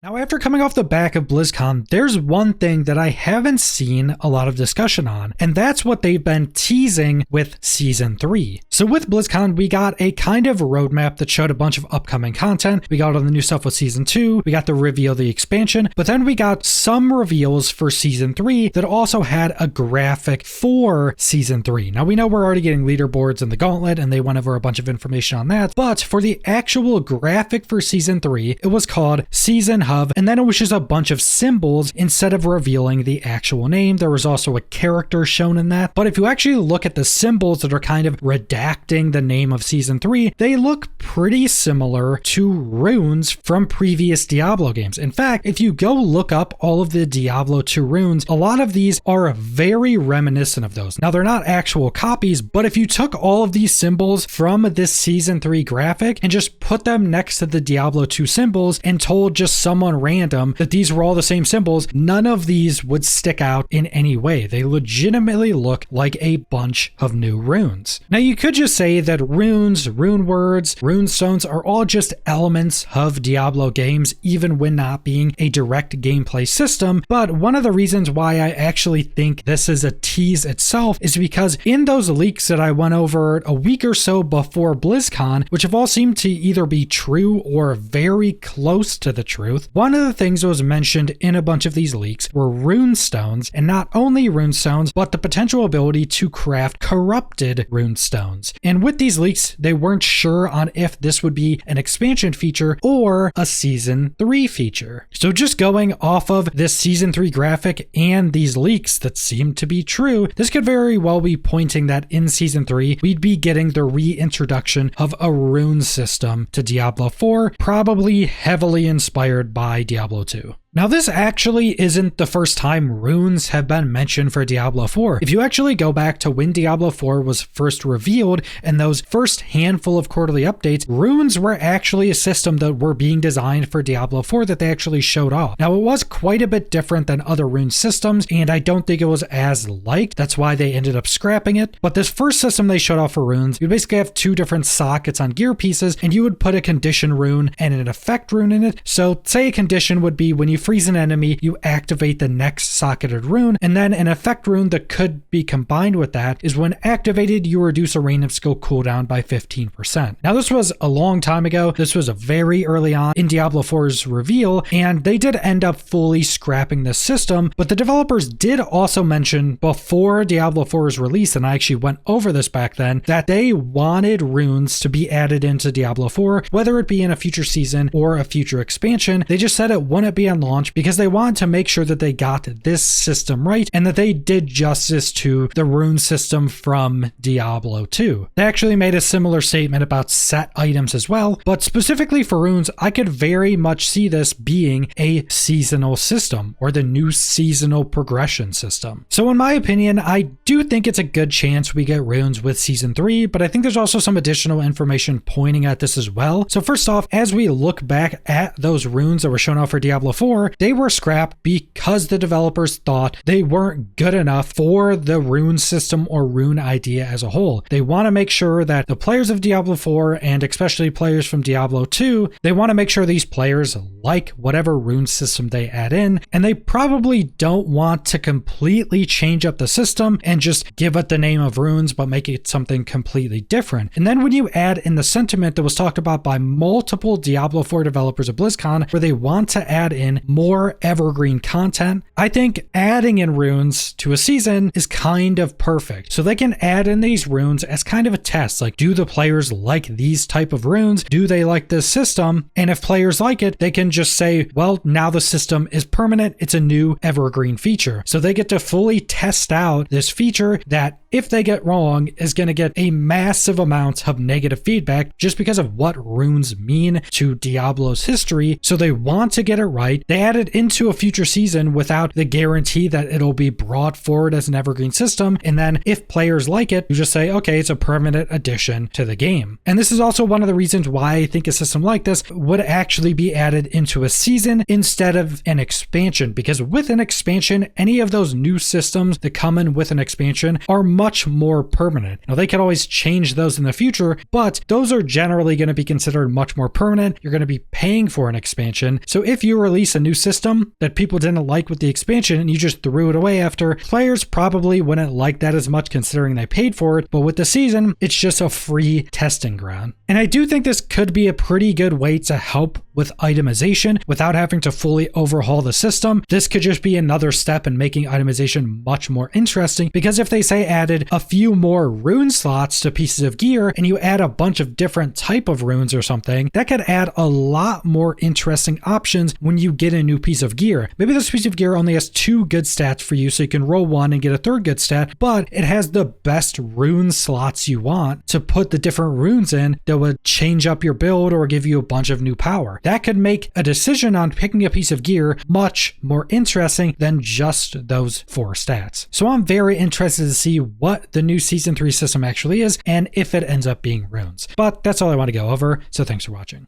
Now, after coming off the back of BlizzCon, there's one thing that I haven't seen a lot of discussion on, and that's what they've been teasing with Season 3. So with BlizzCon, we got a kind of roadmap that showed a bunch of upcoming content. We got all the new stuff with Season 2, we got the reveal of the expansion, but then we got some reveals for Season 3 that also had a graphic for Season 3. Now, we know we're already getting leaderboards in the Gauntlet, and they went over a bunch of information on that, but for the actual graphic for Season 3, it was called Season Hub, and then it was just a bunch of symbols instead of revealing the actual name. There was also a character shown in that, but if you actually look at the symbols that are kind of redacting the name of Season 3, they look pretty similar to runes from previous Diablo games. In fact, if you go look up all of the Diablo 2 runes, a lot of these are very reminiscent of those. Now, they're not actual copies, but if you took all of these symbols from this Season 3 graphic and just put them next to the Diablo 2 symbols and told just someone random that these were all the same symbols, none of these would stick out in any way. They legitimately look like a bunch of new runes. Now, you could just say that runes, rune words, runestones are all just elements of Diablo games, even when not being a direct gameplay system, but one of the reasons why I actually think this is a tease itself is because in those leaks that I went over a week or so before BlizzCon, which have all seemed to either be true or very close to the truth, one of the things that was mentioned in a bunch of these leaks were runestones, and not only runestones, but the potential ability to craft corrupted runestones. And with these leaks, they weren't sure on if this would be an expansion feature or a Season 3 feature. So just going off of this Season 3 graphic and these leaks that seem to be true, this could very well be pointing that in Season 3, we'd be getting the reintroduction of a rune system to Diablo 4, probably heavily inspired by Diablo 2. Now, this actually isn't the first time runes have been mentioned for Diablo 4. If you actually go back to when Diablo 4 was first revealed and those first handful of quarterly updates, runes were actually a system that were being designed for Diablo 4 that they actually showed off. Now, it was quite a bit different than other rune systems, and I don't think it was as liked. That's why they ended up scrapping it. But this first system they showed off for runes, you basically have two different sockets on gear pieces, and you would put a condition rune and an effect rune in it. So say a condition would be when you freeze an enemy, you activate the next socketed rune, and then an effect rune that could be combined with that is when activated, you reduce a rain of skill cooldown by 15%. Now, this was a long time ago. This was a very early on in Diablo 4's reveal, and they did end up fully scrapping this system, but the developers did also mention before Diablo 4's release, and I actually went over this back then, that they wanted runes to be added into Diablo 4, whether it be in a future season or a future expansion. They just said it wouldn't be on launch because they wanted to make sure that they got this system right and that they did justice to the rune system from Diablo 2. They actually made a similar statement about set items as well, but specifically for runes, I could very much see this being a seasonal system or the new seasonal progression system. So in my opinion, I do think it's a good chance we get runes with Season 3, but I think there's also some additional information pointing at this as well. So first off, as we look back at those runes that were shown off for Diablo 4, they were scrapped because the developers thought they weren't good enough for the rune system or rune idea as a whole. They want to make sure that the players of Diablo 4 and especially players from Diablo 2, they want to make sure these players like whatever rune system they add in, and they probably don't want to completely change up the system and just give it the name of runes but make it something completely different. And then when you add in the sentiment that was talked about by multiple Diablo 4 developers at BlizzCon where they want to add in more evergreen content, I think adding in runes to a season is kind of perfect. So they can add in these runes as kind of a test, like, do the players like these type of runes? Do they like this system? And if players like it, they can just say, well, now the system is permanent. It's a new evergreen feature. So they get to fully test out this feature that, if they get wrong, is going to get a massive amount of negative feedback just because of what runes mean to Diablo's history. So they want to get it right. They add it into a future season without the guarantee that it'll be brought forward as an evergreen system. And then if players like it, you just say, okay, it's a permanent addition to the game. And this is also one of the reasons why I think a system like this would actually be added into a season instead of an expansion, because with an expansion, any of those new systems that come in with an expansion are much more permanent. Now, they could always change those in the future, but those are generally going to be considered much more permanent. You're going to be paying for an expansion. So if you release a new system that people didn't like with the expansion and you just threw it away after, players probably wouldn't like that as much considering they paid for it. But with the season, it's just a free testing ground. And I do think this could be a pretty good way to help with itemization without having to fully overhaul the system. This could just be another step in making itemization much more interesting, because if they say added a few more rune slots to pieces of gear and you add a bunch of different type of runes or something, that could add a lot more interesting options when you get a new piece of gear. Maybe this piece of gear only has 2 good stats for you, so you can roll 1 and get a 3rd good stat, but it has the best rune slots you want to put the different runes in that would change up your build or give you a bunch of new power. That could make a decision on picking a piece of gear much more interesting than just those 4 stats. So I'm very interested to see what the new Season 3 system actually is and if it ends up being runes. But that's all I want to go over, so thanks for watching.